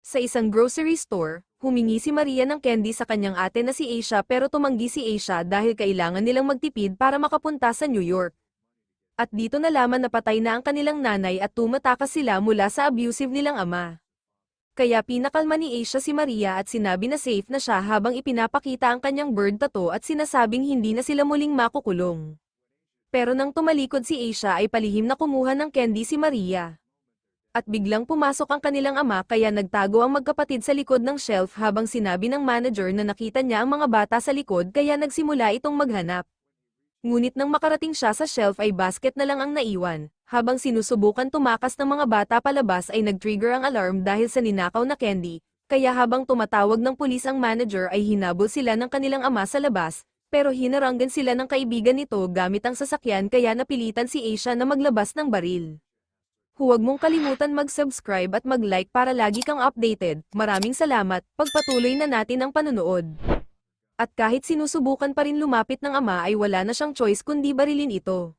Sa isang grocery store, humingi si Maria ng candy sa kanyang ate na si Asia pero tumanggi si Asia dahil kailangan nilang magtipid para makapunta sa New York. At dito nalaman na patay na ang kanilang nanay at tumatakas sila mula sa abusive nilang ama. Kaya pinakalma ni Asia si Maria at sinabi na safe na siya habang ipinapakita ang kanyang bird tattoo at sinasabing hindi na sila muling makukulong. Pero nang tumalikod si Asia ay palihim na kumuha ng candy si Maria. At biglang pumasok ang kanilang ama kaya nagtago ang magkapatid sa likod ng shelf habang sinabi ng manager na nakita niya ang mga bata sa likod kaya nagsimula itong maghanap. Ngunit nang makarating siya sa shelf ay basket na lang ang naiwan. Habang sinusubukan tumakas ng mga bata palabas ay nag-trigger ang alarm dahil sa ninakaw na candy, kaya habang tumatawag ng pulis ang manager ay hinabol sila ng kanilang ama sa labas, pero hinaranggan sila ng kaibigan nito gamit ang sasakyan kaya napilitan si Asia na maglabas ng baril. Huwag mong kalimutan mag-subscribe at mag-like para lagi kang updated. Maraming salamat, pagpatuloy na natin ang panunood. At kahit sinusubukan pa rin lumapit ng ama ay wala na siyang choice kundi barilin ito.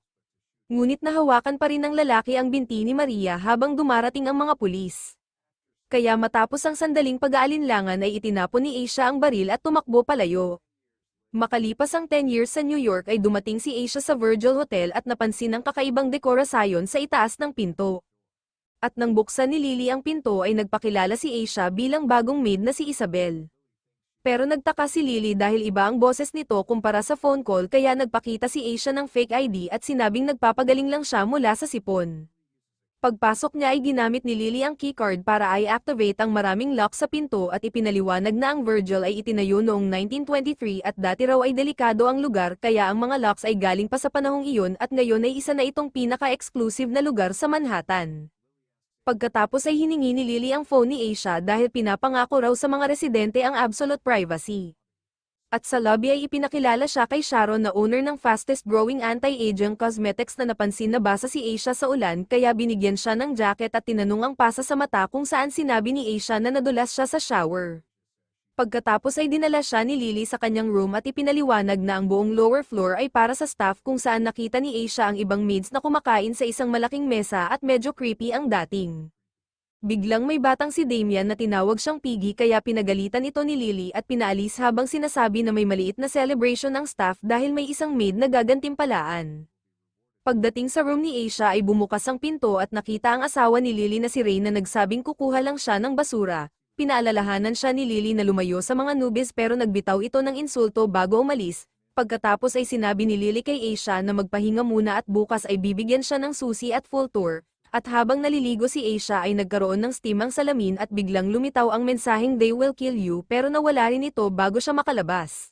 Ngunit nahawakan pa rin ng lalaki ang binti ni Maria habang dumarating ang mga pulis. Kaya matapos ang sandaling pag-aalinlangan ay itinapon ni Asia ang baril at tumakbo palayo. Makalipas ang 10 years sa New York ay dumating si Asia sa Virgil Hotel at napansin ang kakaibang dekorasyon sa itaas ng pinto. At nang buksan ni Lily ang pinto ay nagpakilala si Asia bilang bagong maid na si Isabel. Pero nagtaka si Lily dahil iba ang boses nito kumpara sa phone call kaya nagpakita si Asia ng fake ID at sinabing nagpapagaling lang siya mula sa sipon. Pagpasok niya ay ginamit ni Lily ang keycard para i-activate ang maraming lock sa pinto at ipinaliwanag na ang Virgil ay itinayo noong 1923 at dati raw ay delikado ang lugar kaya ang mga locks ay galing pa sa panahong iyon at ngayon ay isa na itong pinaka-exclusive na lugar sa Manhattan. Pagkatapos ay hiningi ni Lily ang phone ni Asia dahil pinapangako raw sa mga residente ang absolute privacy. At sa lobby ay ipinakilala siya kay Sharon na owner ng fastest growing anti-aging cosmetics na napansin na basa si Asia sa ulan kaya binigyan siya ng jacket at tinanong ang pasa sa mata kung saan sinabi ni Asia na nadulas siya sa shower. Pagkatapos ay dinala siya ni Lily sa kanyang room at ipinaliwanag na ang buong lower floor ay para sa staff kung saan nakita ni Asia ang ibang maids na kumakain sa isang malaking mesa at medyo creepy ang dating. Biglang may batang si Damian na tinawag siyang Piggy kaya pinagalitan ito ni Lily at pinaalis habang sinasabi na may maliit na celebration ng staff dahil may isang maid na gagantimpalaan. Pagdating sa room ni Asia ay bumukas ang pinto at nakita ang asawa ni Lily na si Ray na nagsabing kukuha lang siya ng basura. Pinaalalahanan siya ni Lily na lumayo sa mga nubes pero nagbitaw ito ng insulto bago umalis. Pagkatapos ay sinabi ni Lily kay Asia na magpahinga muna at bukas ay bibigyan siya ng susi at full tour. At habang naliligo si Asia ay nagkaroon ng steam ang salamin at biglang lumitaw ang mensaheng "They will kill you" pero nawala rin ito bago siya makalabas.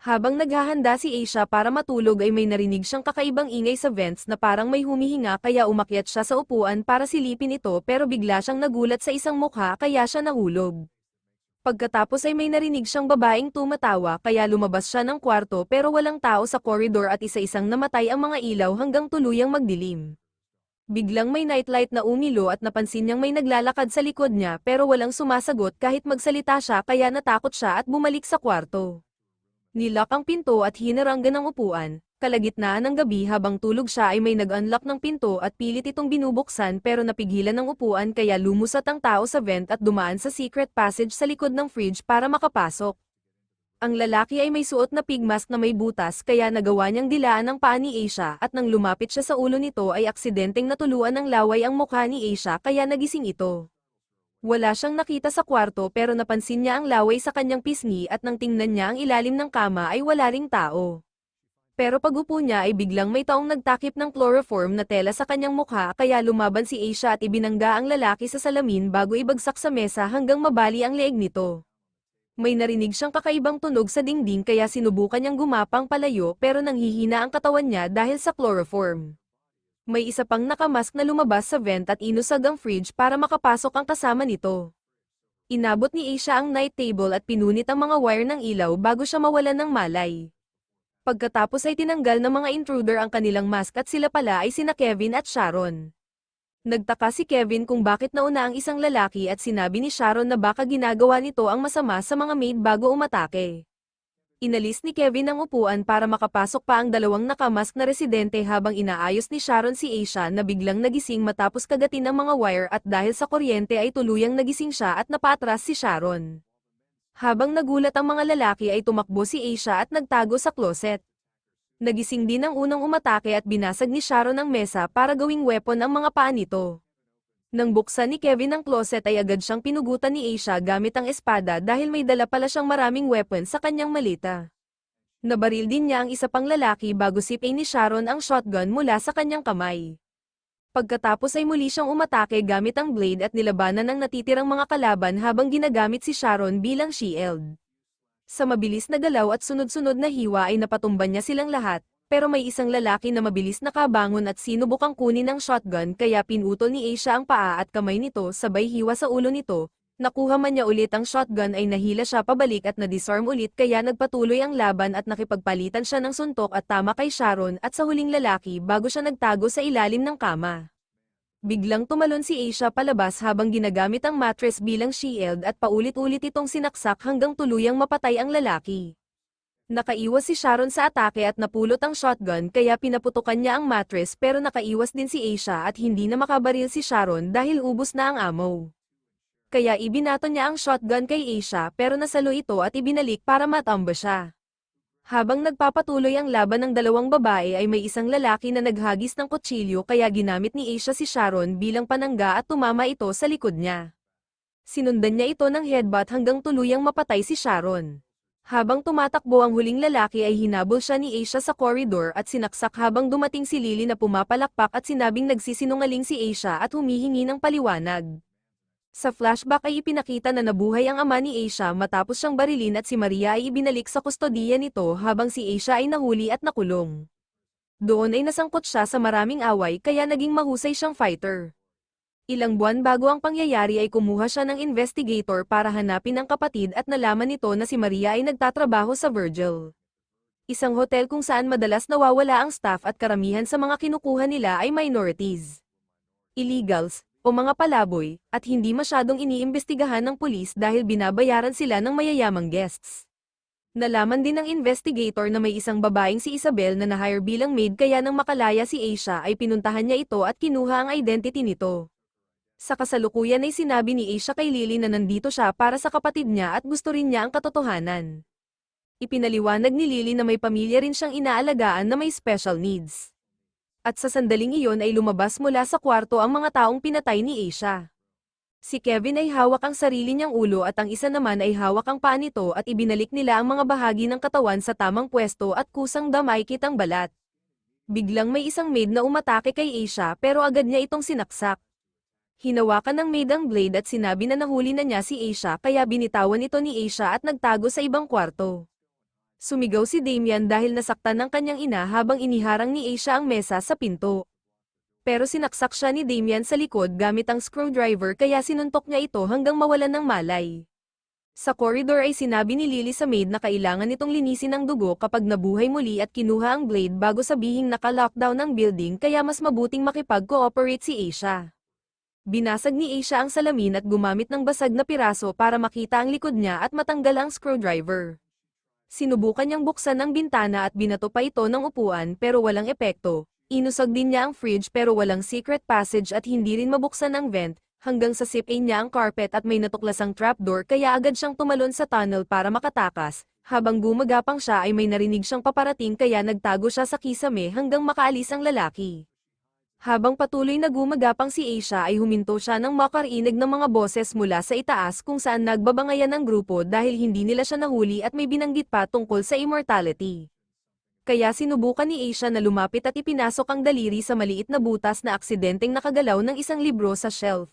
Habang naghahanda si Asia para matulog ay may narinig siyang kakaibang ingay sa vents na parang may humihinga kaya umakyat siya sa upuan para silipin ito pero bigla siyang nagulat sa isang mukha kaya siya nahulog. Pagkatapos ay may narinig siyang babaeng tumatawa kaya lumabas siya ng kwarto pero walang tao sa koridor at isa-isang namatay ang mga ilaw hanggang tuluyang magdilim. Biglang may nightlight na umilo at napansin niyang may naglalakad sa likod niya pero walang sumasagot kahit magsalita siya kaya natakot siya at bumalik sa kwarto. Nilock ang pinto at hinaranggan ang upuan. Kalagitnaan ng gabi habang tulog siya ay may nag-unlock ng pinto at pilit itong binubuksan pero napigilan ng upuan kaya lumusat ang tao sa vent at dumaan sa secret passage sa likod ng fridge para makapasok. Ang lalaki ay may suot na pig mask na may butas kaya nagawa niyang dilaan ang paa ni Asia at nang lumapit siya sa ulo nito ay aksidenteng natuluan ng laway ang mukha ni Asia kaya nagising ito. Wala siyang nakita sa kwarto pero napansin niya ang laway sa kanyang pisngi at nang tingnan niya ang ilalim ng kama ay wala ring tao. Pero pag-upo niya ay biglang may taong nagtakip ng chloroform na tela sa kanyang mukha kaya lumaban si Asia at ibinangga ang lalaki sa salamin bago ibagsak sa mesa hanggang mabali ang leeg nito. May narinig siyang kakaibang tunog sa dingding kaya sinubukan niyang gumapang palayo pero nanghihina ang katawan niya dahil sa chloroform. May isa pang nakamask na lumabas sa vent at inusag ang fridge para makapasok ang kasama nito. Inabot ni Asia ang night table at pinunit ang mga wire ng ilaw bago siya mawalan ng malay. Pagkatapos ay tinanggal ng mga intruder ang kanilang mask at sila pala ay sina Kevin at Sharon. Nagtaka si Kevin kung bakit nauna ang isang lalaki at sinabi ni Sharon na baka ginagawa nito ang masama sa mga maid bago umatake. Inalis ni Kevin ang upuan para makapasok pa ang dalawang nakamask na residente habang inaayos ni Sharon si Aisha na biglang nagising matapos kagatin ang mga wire at dahil sa kuryente ay tuluyang nagising siya at napaatras si Sharon. Habang nagulat ang mga lalaki ay tumakbo si Aisha at nagtago sa closet. Nagising din ang unang umatake at binasag ni Sharon ang mesa para gawing weapon ang mga paa nito. Nang buksan ni Kevin ang closet ay agad siyang pinugutan ni Aisha gamit ang espada dahil may dala pala siyang maraming weapon sa kanyang malita. Nabaril din niya ang isa pang lalaki bago sipin ni Sharon ang shotgun mula sa kanyang kamay. Pagkatapos ay muli siyang umatake gamit ang blade at nilabanan ang natitirang mga kalaban habang ginagamit si Sharon bilang shield. Sa mabilis na galaw at sunod-sunod na hiwa ay napatumban niya silang lahat, pero may isang lalaki na mabilis nakabangon at sinubukang kunin ang shotgun kaya pinutol ni Aisha ang paa at kamay nito sabay hiwa sa ulo nito. Nakuha man niya ulit ang shotgun ay nahila siya pabalik at na-disarm ulit kaya nagpatuloy ang laban at nakipagpalitan siya ng suntok at tama kay Sharon at sa huling lalaki bago siya nagtago sa ilalim ng kama. Biglang tumalon si Aisha palabas habang ginagamit ang mattress bilang shield at paulit-ulit itong sinaksak hanggang tuluyang mapatay ang lalaki. Nakaiwas si Sharon sa atake at napulot ang shotgun kaya pinaputukan niya ang mattress pero nakaiwas din si Aisha at hindi na makabaril si Sharon dahil ubos na ang ammo. Kaya ibinato niya ang shotgun kay Aisha pero nasalo ito at ibinalik para matamba siya. Habang nagpapatuloy ang laban ng dalawang babae ay may isang lalaki na naghagis ng kutsilyo kaya ginamit ni Aisha si Sharon bilang panangga at tumama ito sa likod niya. Sinundan niya ito ng headbutt hanggang tuluyang mapatay si Sharon. Habang tumatakbo ang huling lalaki ay hinabol siya ni Aisha sa koridor at sinaksak habang dumating si Lily na pumapalakpak at sinabing nagsisinungaling si Aisha at humihingi ng paliwanag. Sa flashback ay ipinakita na nabuhay ang ama ni Aisha matapos siyang barilin at si Maria ay ibinalik sa kustodiya nito habang si Aisha ay nahuli at nakulong. Doon ay nasangkot siya sa maraming away kaya naging mahusay siyang fighter. Ilang buwan bago ang pangyayari ay kumuha siya ng investigator para hanapin ang kapatid at nalaman nito na si Maria ay nagtatrabaho sa Virgil. Isang hotel kung saan madalas nawawala ang staff at karamihan sa mga kinukuha nila ay minorities, illegals, o mga palaboy, at hindi masyadong iniimbestigahan ng pulis dahil binabayaran sila ng mayayamang guests. Nalaman din ng investigator na may isang babaeng si Isabel na na-hire bilang maid kaya nang makalaya si Aisha ay pinuntahan niya ito at kinuha ang identity nito. Sa kasalukuyan ay sinabi ni Aisha kay Lily na nandito siya para sa kapatid niya at gusto rin niya ang katotohanan. Ipinaliwanag ni Lily na may pamilya rin siyang inaalagaan na may special needs. At sa sandaling iyon ay lumabas mula sa kwarto ang mga taong pinatay ni Aisha. Si Kevin ay hawak ang sarili niyang ulo at ang isa naman ay hawak ang paa nito at ibinalik nila ang mga bahagi ng katawan sa tamang pwesto at kusang damay kitang balat. Biglang may isang maid na umatake kay Aisha pero agad niya itong sinaksak. Hinawakan ng maid ang blade at sinabi na nahuli na niya si Aisha kaya binitawan ito ni Aisha at nagtago sa ibang kwarto. Sumigaw si Damian dahil nasaktan ng kanyang ina habang iniharang ni Aisha ang mesa sa pinto. Pero sinaksak siya ni Damian sa likod gamit ang screwdriver kaya sinuntok niya ito hanggang mawalan ng malay. Sa koridor ay sinabi ni Lily sa maid na kailangan nitong linisin ang dugo kapag nabuhay muli at kinuha ang blade bago sabihing naka-lockdown ang building kaya mas mabuting makipag-cooperate si Aisha. Binasag ni Aisha ang salamin at gumamit ng basag na piraso para makita ang likod niya at matanggal ang screwdriver. Sinubukan niyang buksan ang bintana at binato pa ito ng upuan pero walang epekto. Inusag din niya ang fridge pero walang secret passage at hindi rin mabuksan ang vent, hanggang sa sipin niya ang carpet at may natuklasang trapdoor kaya agad siyang tumalon sa tunnel para makatakas. Habang gumagapang siya ay may narinig siyang paparating kaya nagtago siya sa kisame hanggang makaalis ang lalaki. Habang patuloy na gumagapang si Aisha ay huminto siya nang makarinig ng mga boses mula sa itaas kung saan nagbabangayan ng grupo dahil hindi nila siya nahuli at may binanggit pa tungkol sa immortality. Kaya sinubukan ni Aisha na lumapit at ipinasok ang daliri sa maliit na butas na aksidenteng nakagalaw ng isang libro sa shelf.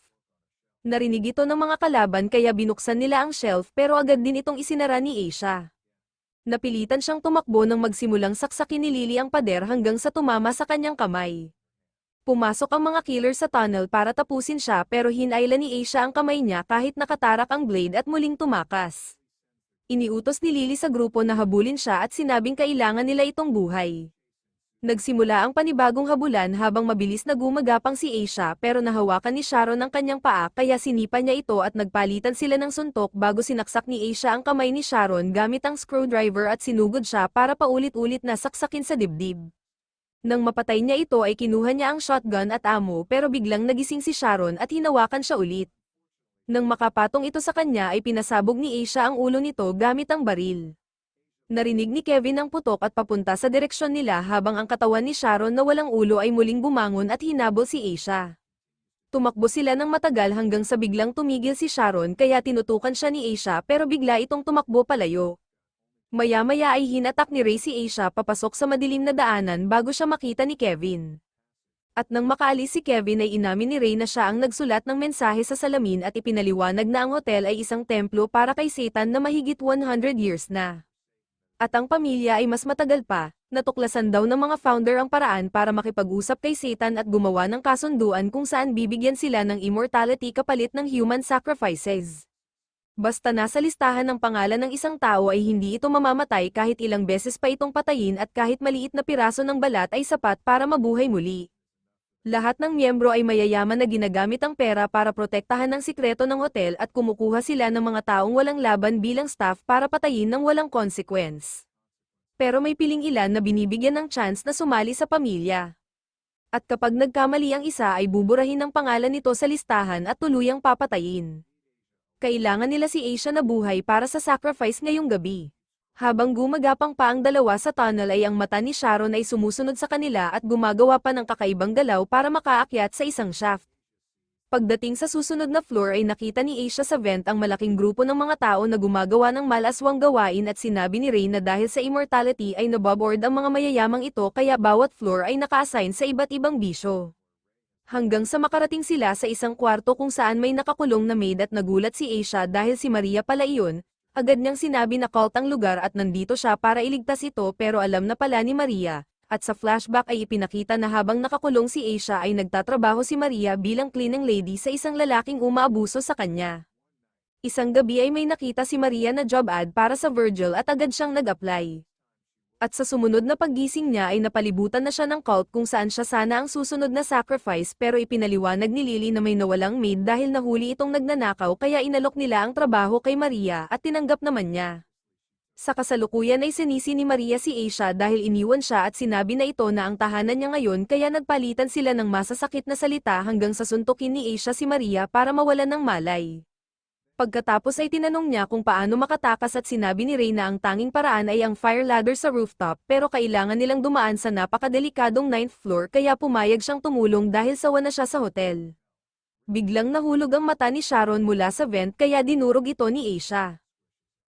Narinig ito ng mga kalaban kaya binuksan nila ang shelf pero agad din itong isinara ni Aisha. Napilitan siyang tumakbo nang magsimulang saksakin ni Lily ang pader hanggang sa tumama sa kanyang kamay. Pumasok ang mga killer sa tunnel para tapusin siya pero hinailan ni Aisha ang kamay niya kahit nakatarak ang blade at muling tumakas. Iniutos ni Lily sa grupo na habulin siya at sinabing kailangan nila itong buhay. Nagsimula ang panibagong habulan habang mabilis na gumagapang si Asia pero nahawakan ni Sharon ang kanyang paa kaya sinipa niya ito at nagpalitan sila ng suntok bago sinaksak ni Asia ang kamay ni Sharon gamit ang screwdriver at sinugod siya para paulit-ulit na saksakin sa dibdib. Nang mapatay niya ito ay kinuha niya ang shotgun at ammo pero biglang nagising si Sharon at hinawakan siya ulit. Nang makapatong ito sa kanya ay pinasabog ni Asia ang ulo nito gamit ang baril. Narinig ni Kevin ang putok at papunta sa direksyon nila habang ang katawan ni Sharon na walang ulo ay muling bumangon at hinabol si Asia. Tumakbo sila ng matagal hanggang sa biglang tumigil si Sharon kaya tinutukan siya ni Asia pero bigla itong tumakbo palayo. Maya-maya ay hinatak ni Ray si Asia papasok sa madilim na daanan bago siya makita ni Kevin. At nang makaalis si Kevin ay inamin ni Ray na siya ang nagsulat ng mensahe sa salamin at ipinaliwanag na ang hotel ay isang templo para kay Satan na mahigit 100 years na. At ang pamilya ay mas matagal pa, natuklasan daw ng mga founder ang paraan para makipag-usap kay Satan at gumawa ng kasunduan kung saan bibigyan sila ng immortality kapalit ng human sacrifices. Basta nasa listahan ng pangalan ng isang tao ay hindi ito mamamatay kahit ilang beses pa itong patayin at kahit maliit na piraso ng balat ay sapat para mabuhay muli. Lahat ng miyembro ay mayayaman na ginagamit ang pera para protektahan ng sikreto ng hotel at kumukuha sila ng mga taong walang laban bilang staff para patayin ng walang consequence. Pero may piling ilan na binibigyan ng chance na sumali sa pamilya. At kapag nagkamali ang isa ay buburahin ang pangalan nito sa listahan at tuluyang papatayin. Kailangan nila si Asia na buhay para sa sacrifice ngayong gabi. Habang gumagapang pa ang dalawa sa tunnel ay ang mata ni Sharon ay sumusunod sa kanila at gumagawa pa ng kakaibang galaw para makaakyat sa isang shaft. Pagdating sa susunod na floor ay nakita ni Asia sa vent ang malaking grupo ng mga tao na gumagawa ng malaswang gawain at sinabi ni Ray na dahil sa immortality ay naboboard ang mga mayayamang ito kaya bawat floor ay naka-assign sa iba't ibang bisyo. Hanggang sa makarating sila sa isang kwarto kung saan may nakakulong na maid at nagulat si Asia dahil si Maria pala iyon. Agad niyang sinabi na cult ang lugar at nandito siya para iligtas ito pero alam na pala ni Maria, at sa flashback ay ipinakita na habang nakakulong si Asia ay nagtatrabaho si Maria bilang cleaning lady sa isang lalaking umaabuso sa kanya. Isang gabi ay may nakita si Maria na job ad para sa Virgil at agad siyang nag-apply. At sa sumunod na paggising niya ay napalibutan na siya ng cult kung saan siya sana ang susunod na sacrifice pero ipinaliwanag ni Lily na may nawalang maid dahil nahuli itong nagnanakaw kaya inalok nila ang trabaho kay Maria at tinanggap naman niya. Sa kasalukuyan ay sinisi ni Maria si Asia dahil iniwan siya at sinabi na ito na ang tahanan niya ngayon kaya nagpalitan sila ng masasakit na salita hanggang sa suntukin ni Asia si Maria para mawalan ng malay. Pagkatapos ay tinanong niya kung paano makatakas at sinabi ni Ray na ang tanging paraan ay ang fire ladder sa rooftop pero kailangan nilang dumaan sa napakadelikadong 9th floor kaya pumayag siyang tumulong dahil sawa na siya sa hotel. Biglang nahulog ang mata ni Sharon mula sa vent kaya dinurog ito ni Asia.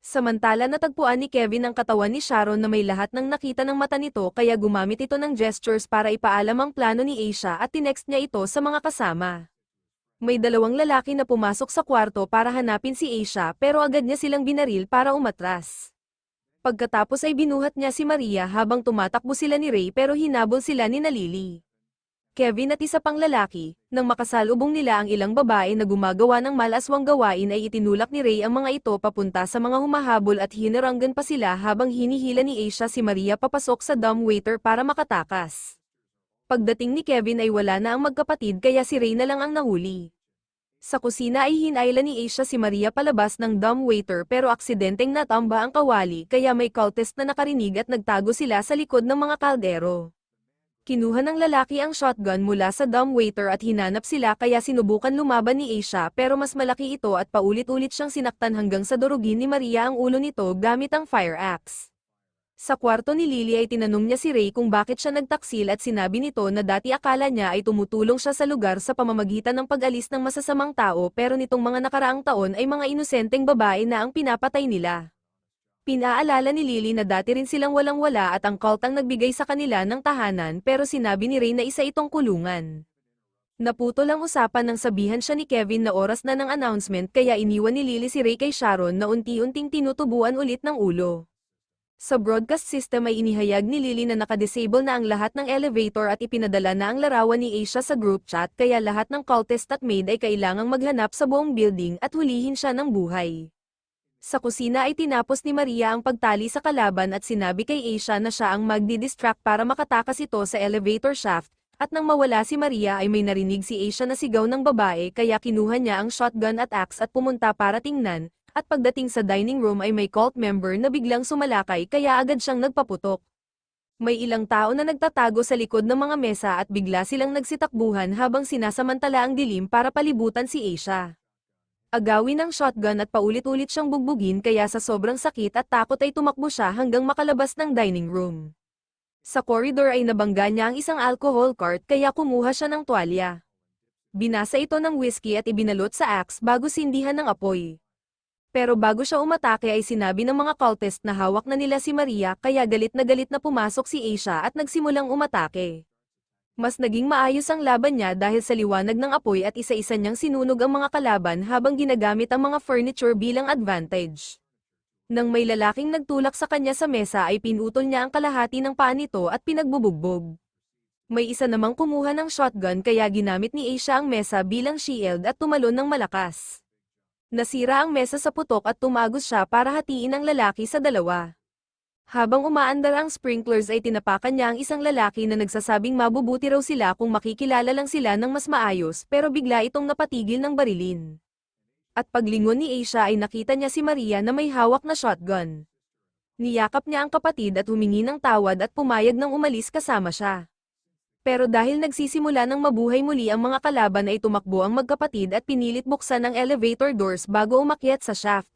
Samantala natagpuan ni Kevin ang katawan ni Sharon na may lahat ng nakita ng mata nito kaya gumamit ito ng gestures para ipaalam ang plano ni Asia at tinext niya ito sa mga kasama. May dalawang lalaki na pumasok sa kwarto para hanapin si Asia pero agad niya silang binaril para umatras. Pagkatapos ay binuhat niya si Maria habang tumatakbo sila ni Ray pero hinabol sila ni Lily. Kevin at isa pang lalaki, nang makasalubong nila ang ilang babae na gumagawa ng malaswang gawain ay itinulak ni Ray ang mga ito papunta sa mga humahabol at hinaranggan pa sila habang hinihila ni Asia si Maria papasok sa dumbwaiter para makatakas. Pagdating ni Kevin ay wala na ang magkapatid kaya si Ray na lang ang nahuli. Sa kusina ay hinayla ni Asia si Maria palabas ng dumbwaiter pero aksidenteng natamba ang kawali kaya may cultist na nakarinig at nagtago sila sa likod ng mga kaldero. Kinuha ng lalaki ang shotgun mula sa dumbwaiter at hinanap sila kaya sinubukan lumaban ni Asia pero mas malaki ito at paulit-ulit siyang sinaktan hanggang sa durugin ni Maria ang ulo nito gamit ang fire axe. Sa kwarto ni Lily ay tinanong niya si Ray kung bakit siya nagtaksil at sinabi nito na dati akala niya ay tumutulong siya sa lugar sa pamamagitan ng pag-alis ng masasamang tao pero nitong mga nakaraang taon ay mga inosenteng babae na ang pinapatay nila. Pinaalala ni Lily na dati rin silang walang-wala at ang cult ang nagbigay sa kanila ng tahanan pero sinabi ni Ray na isa itong kulungan. Naputol ang usapan nang sabihan siya ni Kevin na oras na ng announcement kaya iniwan ni Lily si Ray kay Sharon na unti-unting tinutubuan ulit ng ulo. Sa broadcast system ay inihayag ni Lily na nakadisable na ang lahat ng elevator at ipinadala na ang larawan ni Asia sa group chat kaya lahat ng cultist at maid ay kailangang maghanap sa buong building at hulihin siya ng buhay. Sa kusina ay tinapos ni Maria ang pagtali sa kalaban at sinabi kay Asia na siya ang magdi-distract para makatakas ito sa elevator shaft, at nang mawala si Maria ay may narinig si Asia na sigaw ng babae kaya kinuha niya ang shotgun at axe at pumunta para tingnan, at pagdating sa dining room ay may cult member na biglang sumalakay kaya agad siyang nagpaputok. May ilang tao na nagtatago sa likod ng mga mesa at bigla silang nagsitakbuhan habang sinasamantala ang dilim para palibutan si Asia. Agawin ng shotgun at paulit-ulit siyang bugbugin kaya sa sobrang sakit at takot ay tumakbo siya hanggang makalabas ng dining room. Sa koridor ay nabangga niya ang isang alcohol cart kaya kumuha siya ng tuwalya. Binasa ito ng whiskey at ibinalot sa axe bago sindihan ng apoy. Pero bago siya umatake ay sinabi ng mga cultist na hawak na nila si Maria kaya galit na pumasok si Asia at nagsimulang umatake. Mas naging maayos ang laban niya dahil sa liwanag ng apoy at isa-isa niyang sinunog ang mga kalaban habang ginagamit ang mga furniture bilang advantage. Nang may lalaking nagtulak sa kanya sa mesa ay pinutol niya ang kalahati ng paa nito at pinagbubugbog. May isa namang kumuha ng shotgun kaya ginamit ni Asia ang mesa bilang shield at tumalon ng malakas. Nasira ang mesa sa putok at tumagos siya para hatiin ang lalaki sa dalawa. Habang umaandar ang sprinklers ay tinapakan niya ang isang lalaki na nagsasabing mabubuti raw sila kung makikilala lang sila ng mas maayos pero bigla itong napatigil ng barilin. At paglingon ni Asia ay nakita niya si Maria na may hawak na shotgun. Niyakap niya ang kapatid at humingi ng tawad at pumayag ng umalis kasama siya. Pero dahil nagsisimula ng mabuhay muli ang mga kalaban ay tumakbo ang magkapatid at pinilit buksan ang elevator doors bago umakyat sa shaft.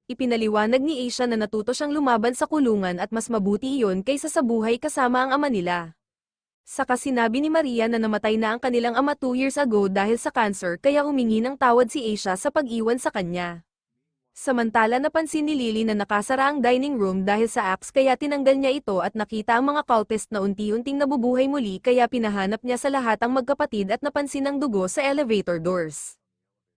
Ipinaliwanag ni Asia na natuto siyang lumaban sa kulungan at mas mabuti iyon kaysa sa buhay kasama ang ama nila. Saka sinabi ni Maria na namatay na ang kanilang ama 2 years ago dahil sa cancer kaya humingi ng tawad si Asia sa pag-iwan sa kanya. Samantala napansin ni Lily na nakasara ang dining room dahil sa axe kaya tinanggal niya ito at nakita ang mga cultist na unti-unting nabubuhay muli kaya pinahanap niya sa lahat ang magkapatid at napansin ang dugo sa elevator doors.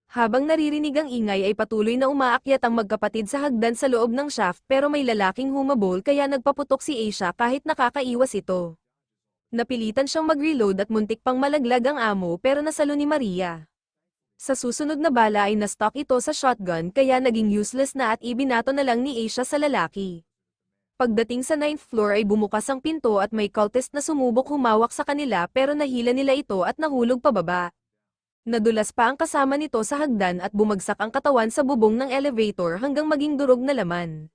Habang naririnig ang ingay ay patuloy na umaakyat ang magkapatid sa hagdan sa loob ng shaft pero may lalaking humabol kaya nagpaputok si Asia kahit nakakaiwas ito. Napilitan siyang mag-reload at muntik pang malaglag ang amo pero nasalo ni Maria. Sa susunod na bala ay na-stock ito sa shotgun kaya naging useless na at ibinato na lang ni Asia sa lalaki. Pagdating sa 9th floor ay bumukas ang pinto at may cultist na sumubok humawak sa kanila pero nahila nila ito at nahulog pababa. Nadulas pa ang kasama nito sa hagdan at bumagsak ang katawan sa bubong ng elevator hanggang maging durog na laman.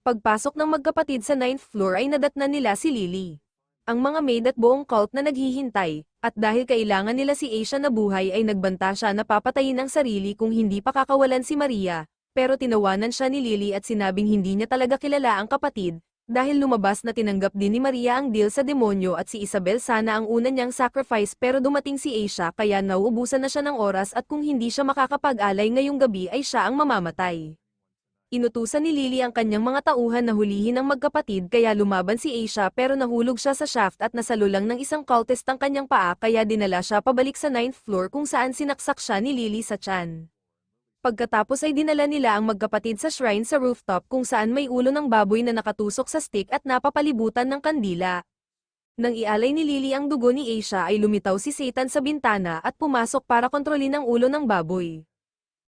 Pagpasok ng magkapatid sa 9th floor ay nadatnan nila si Lily. Ang mga maid at buong cult na naghihintay, at dahil kailangan nila si Asia na buhay ay nagbanta siya na papatayin ang sarili kung hindi pa kakawalan si Maria, pero tinawanan siya ni Lily at sinabing hindi niya talaga kilala ang kapatid, dahil lumabas na tinanggap din ni Maria ang deal sa demonyo at si Isabel sana ang una niyang sacrifice pero dumating si Asia kaya nauubusan na siya ng oras at kung hindi siya makakapag-alay ngayong gabi ay siya ang mamamatay. Inutusan ni Lily ang kanyang mga tauhan na hulihin ang magkapatid kaya lumaban si Asia pero nahulog siya sa shaft at nasalo lang ng isang cultist ang kanyang paa kaya dinala siya pabalik sa 9th floor kung saan sinaksak siya ni Lily sa tiyan. Pagkatapos ay dinala nila ang magkapatid sa shrine sa rooftop kung saan may ulo ng baboy na nakatusok sa stick at napapalibutan ng kandila. Nang ialay ni Lily ang dugo ni Asia ay lumitaw si Satan sa bintana at pumasok para kontrolin ang ulo ng baboy.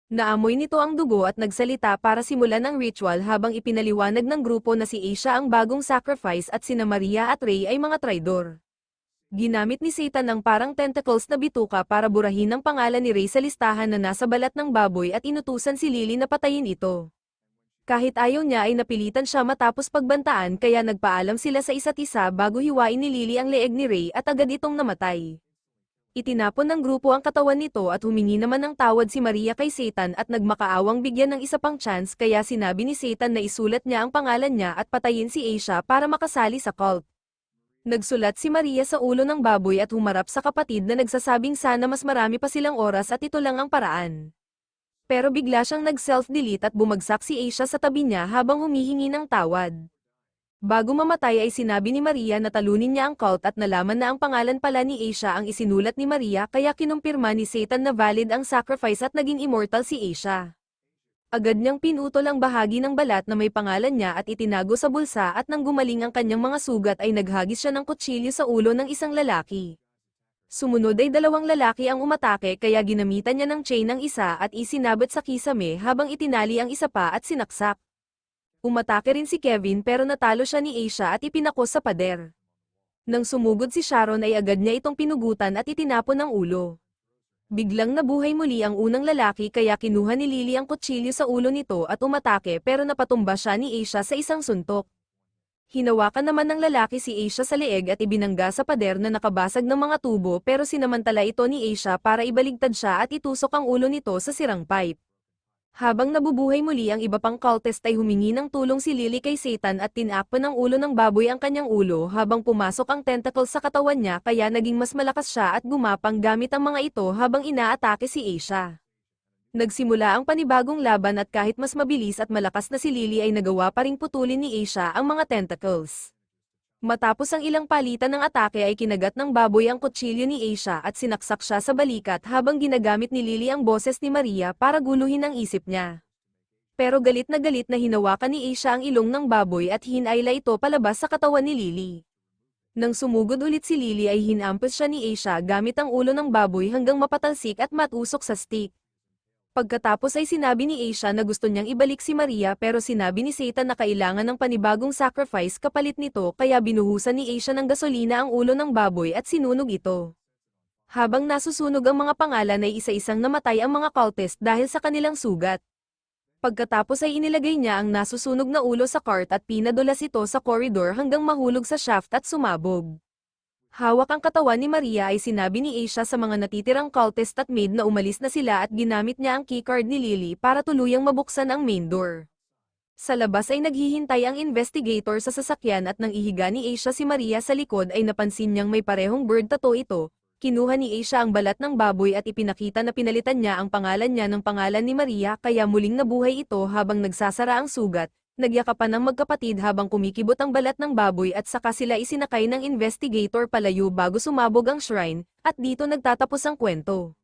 Naamoy nito ang dugo at nagsalita para simulan ang ritual habang ipinaliwanag ng grupo na si Asia ang bagong sacrifice at sina Maria at Ray ay mga traidor. Ginamit ni Satan ang parang tentacles na bituka para burahin ang pangalan ni Ray sa listahan na nasa balat ng baboy at inutusan si Lily na patayin ito. Kahit ayaw niya ay napilitan siya matapos pagbantaan kaya nagpaalam sila sa isa't isa bago hiwain ni Lily ang leeg ni Ray at agad itong namatay. Itinapon ng grupo ang katawan nito at humingi naman ng tawad si Maria kay Satan at nagmakaawang bigyan ng isa pang chance kaya sinabi ni Satan na isulat niya ang pangalan niya at patayin si Asia para makasali sa cult. Nagsulat si Maria sa ulo ng baboy at humarap sa kapatid na nagsasabing sana mas marami pa silang oras at ito lang ang paraan. Pero bigla siyang nag-self-delete at bumagsak si Asia sa tabi niya habang humihingi ng tawad. Bago mamatay ay sinabi ni Maria na talunin niya ang cult at nalaman na ang pangalan pala ni Asia ang isinulat ni Maria kaya kinumpirma ni Satan na valid ang sacrifice at naging immortal si Asia. Agad niyang pinutol ang bahagi ng balat na may pangalan niya at itinago sa bulsa at nang gumaling ang kanyang mga sugat ay naghagis siya ng kutsilyo sa ulo ng isang lalaki. Sumunod ay dalawang lalaki ang umatake kaya ginamitan niya ng chain ng isa at isinabit sa kisame habang itinali ang isa pa at sinaksak. Umatake rin si Kevin pero natalo siya ni Asia at ipinakos sa pader. Nang sumugod si Sharon ay agad niya itong pinugutan at itinapon ang ulo. Biglang nabuhay muli ang unang lalaki kaya kinuha ni Lily ang kutsilyo sa ulo nito at umatake pero napatumba siya ni Asia sa isang suntok. Hinawakan naman ng lalaki si Asia sa leeg at ibinangga sa pader na nakabasag ng mga tubo pero sinamantala ito ni Asia para ibaligtad siya at itusok ang ulo nito sa sirang pipe. Habang nabubuhay muli ang iba pang cultist ay humingi ng tulong si Lily kay Satan at tinakpan ng ulo ng baboy ang kanyang ulo habang pumasok ang tentacle sa katawan niya kaya naging mas malakas siya at gumapang gamit ang mga ito habang inaatake si Asia. Nagsimula ang panibagong laban at kahit mas mabilis at malakas na si Lily ay nagawa pa ring putulin ni Asia ang mga tentacles. Matapos ang ilang palitan ng atake ay kinagat ng baboy ang kutsilyo ni Asia at sinaksak siya sa balikat habang ginagamit ni Lily ang boses ni Maria para guluhin ang isip niya. Pero galit na hinawakan ni Asia ang ilong ng baboy at hinayla ito palabas sa katawan ni Lily. Nang sumugod ulit si Lily ay hinampos siya ni Asia gamit ang ulo ng baboy hanggang mapatalsik at matusok sa stick. Pagkatapos ay sinabi ni Asia na gusto niyang ibalik si Maria pero sinabi ni Satan na kailangan ng panibagong sacrifice kapalit nito kaya binuhusan ni Asia ng gasolina ang ulo ng baboy at sinunog ito. Habang nasusunog ang mga pangalan ay isa-isang namatay ang mga cultist dahil sa kanilang sugat. Pagkatapos ay inilagay niya ang nasusunog na ulo sa cart at pinadulas ito sa corridor hanggang mahulog sa shaft at sumabog. Hawak ang katawan ni Maria ay sinabi ni Asia sa mga natitirang cultist at maid na umalis na sila at ginamit niya ang keycard ni Lily para tuluyang mabuksan ang main door. Sa labas ay naghihintay ang investigator sa sasakyan at nang ihiga ni Asia si Maria sa likod ay napansin niyang may parehong bird tattoo ito. Kinuha ni Asia ang balat ng baboy at ipinakita na pinalitan niya ang pangalan niya ng pangalan ni Maria kaya muling nabuhay ito habang nagsasara ang sugat. Nagyakapan ng magkapatid habang kumikibot ang balat ng baboy at saka sila isinakay ng investigator palayo bago sumabog ang shrine, at dito nagtatapos ang kwento.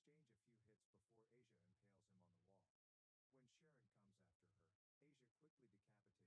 exchange a few hits before Asia impales him on the wall. When Sharon comes after her, Asia quickly decapitates